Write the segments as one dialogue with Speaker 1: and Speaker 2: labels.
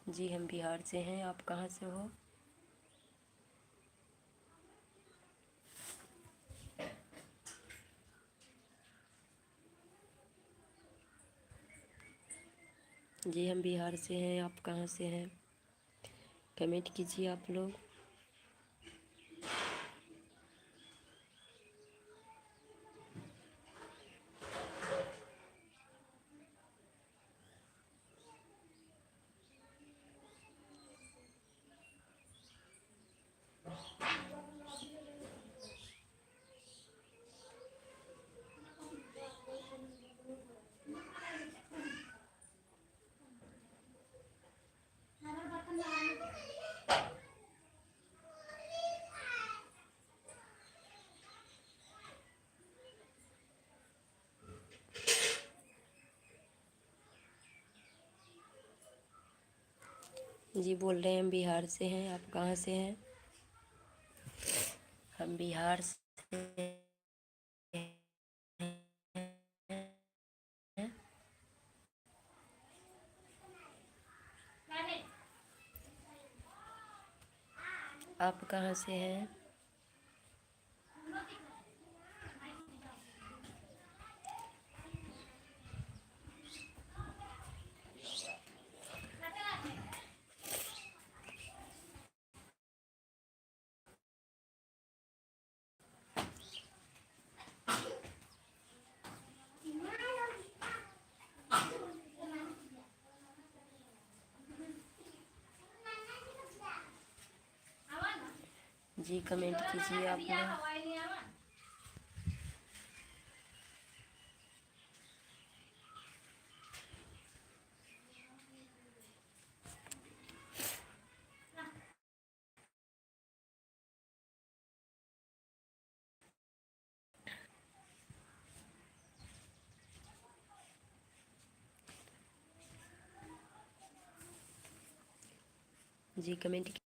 Speaker 1: जी हम बिहार से हैं। आप कहाँ से हो? जी हम बिहार से हैं। आप कहाँ से हैं? कमेंट कीजिए आप लोग। जी बोल रहे हैं हम बिहार से हैं। आप कहाँ से हैं? हम बिहार से हैं। आप कहाँ से हैं? जी कमेंट कीजिए आप लोग। जी कमेंट।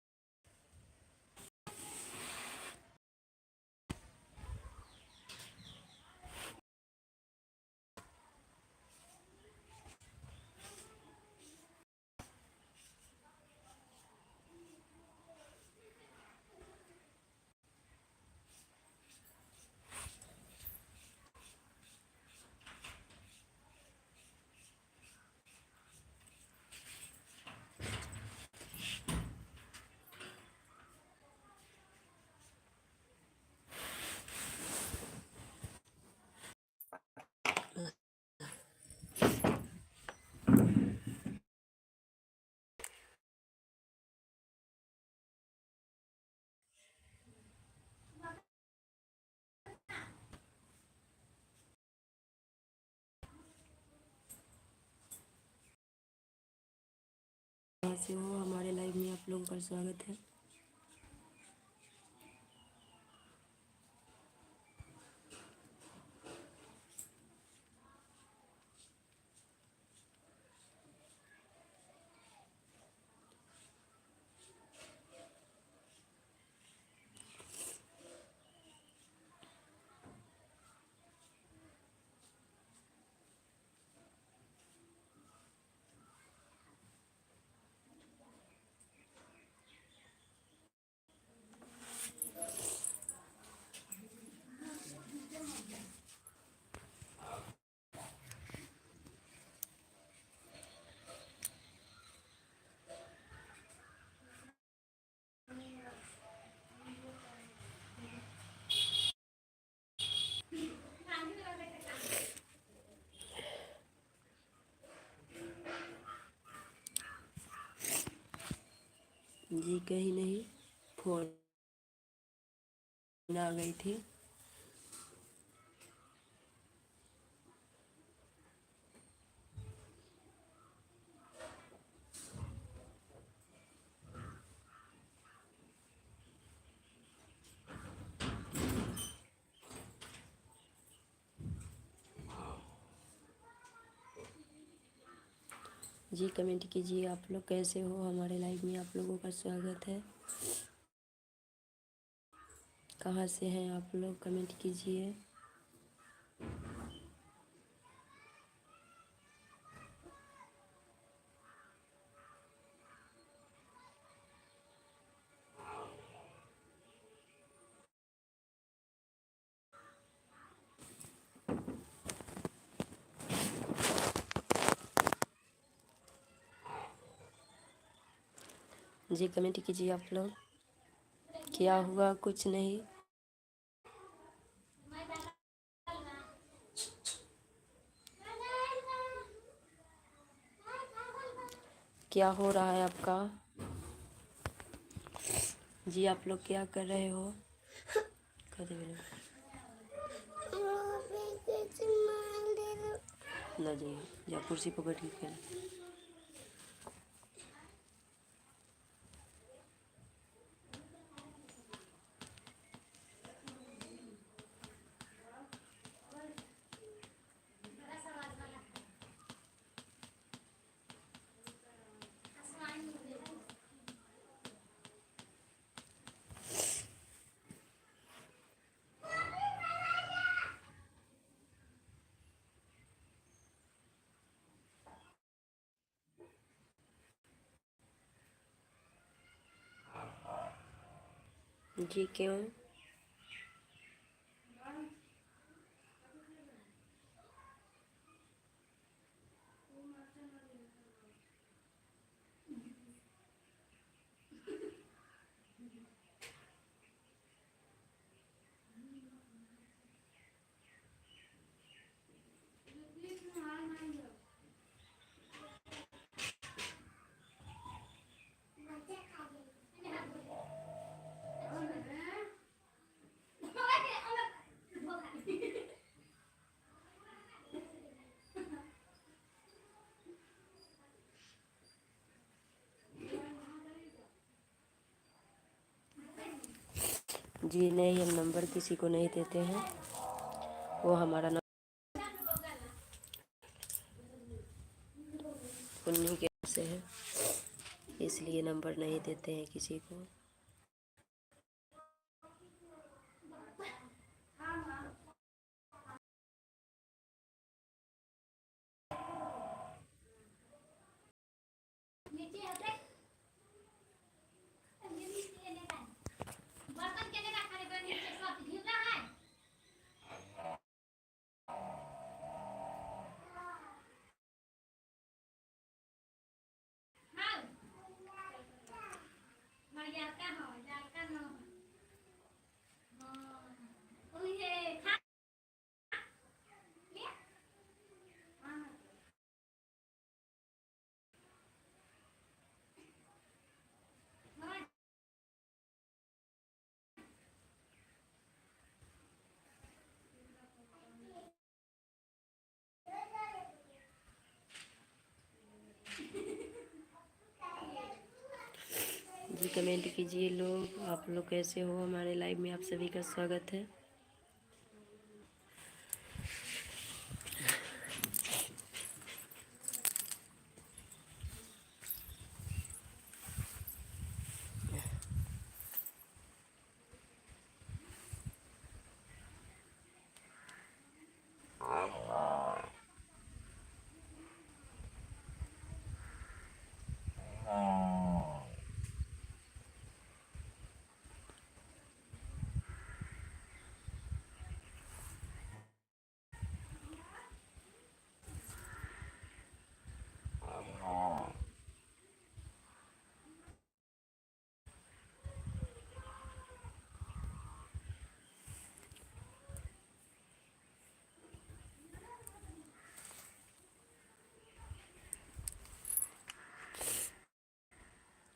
Speaker 1: कहाँ से हो? हमारे लाइव में आप लोगों का स्वागत है। जी कहीं नहीं, फोन आ गई थी। जी कमेंट कीजिए आप लोग कैसे हो? हमारे लाइव में आप लोगों का स्वागत है। कहाँ से हैं आप लोग? कमेंट कीजिए। जी कमेंट कीजिए आप लोग। क्या हुआ? कुछ नहीं। क्या हो रहा है आपका? जी आप लोग क्या कर रहे हो? कर दे बेटा। ना जाइए, या कुर्सी पर बैठ के खेल। जी क्यों? जी नहीं, हम नंबर किसी को नहीं देते हैं। वो हमारा नंबर उन्हीं के से है, इसलिए नंबर नहीं देते हैं किसी को। जी कमेंट कीजिए लोग, आप लोग कैसे हो? हमारे लाइव में आप सभी का स्वागत है।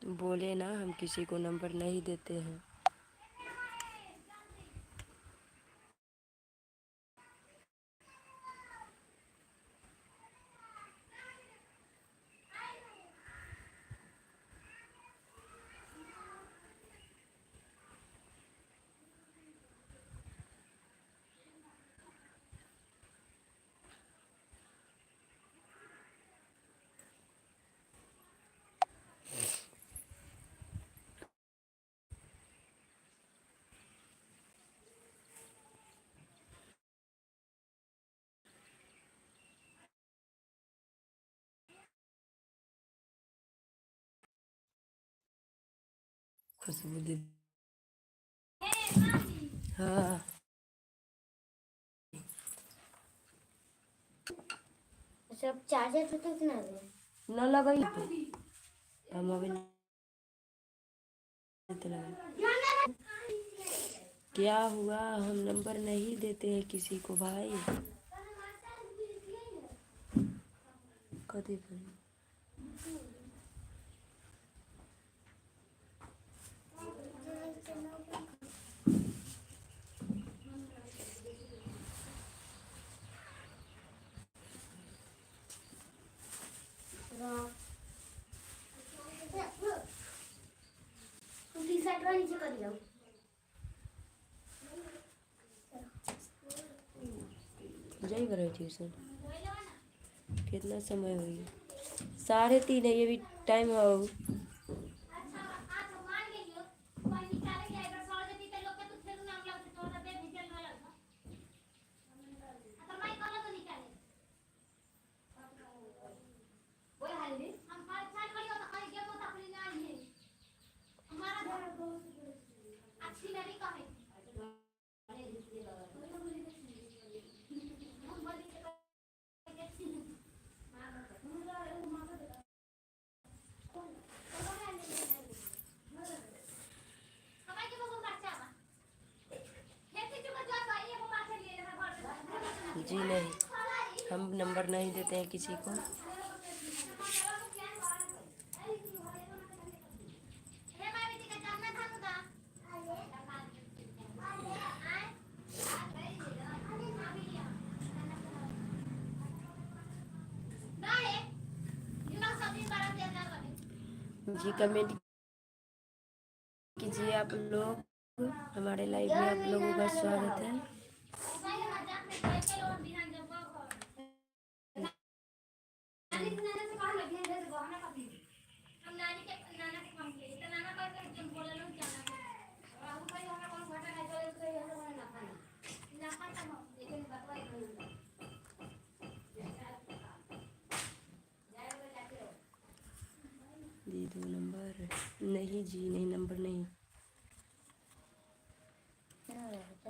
Speaker 1: बोले ना, हम किसी को नंबर नहीं देते हैं। खुशबू दीदी। हाँ
Speaker 2: सब चार्जर तो कितना दे
Speaker 1: न लगा हम अभी क्या हुआ? हम नंबर नहीं देते हैं किसी को भाई। कदे पर जाई बड़ा ट्यूशन। कितना समय हो गया? 3:30 है, ये भी टाइम हो। जी नहीं, हम नंबर नहीं देते हैं किसी को। जी कमेंट कीजिए आप लोग। हमारे लाइव में आप लोगों का स्वागत है। दी 2 नंबर नहीं जी, नहीं नंबर नहीं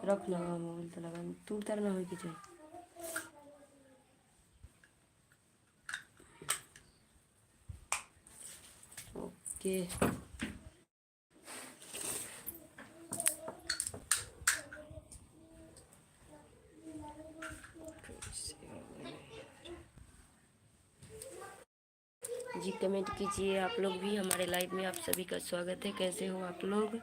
Speaker 1: रखना। मोबाइल तो लगा तू तरना हो कि चाहिए। ओके जी कमेंट कीजिए आप लोग भी। हमारे लाइव में आप सभी का स्वागत है। कैसे हो आप लोग?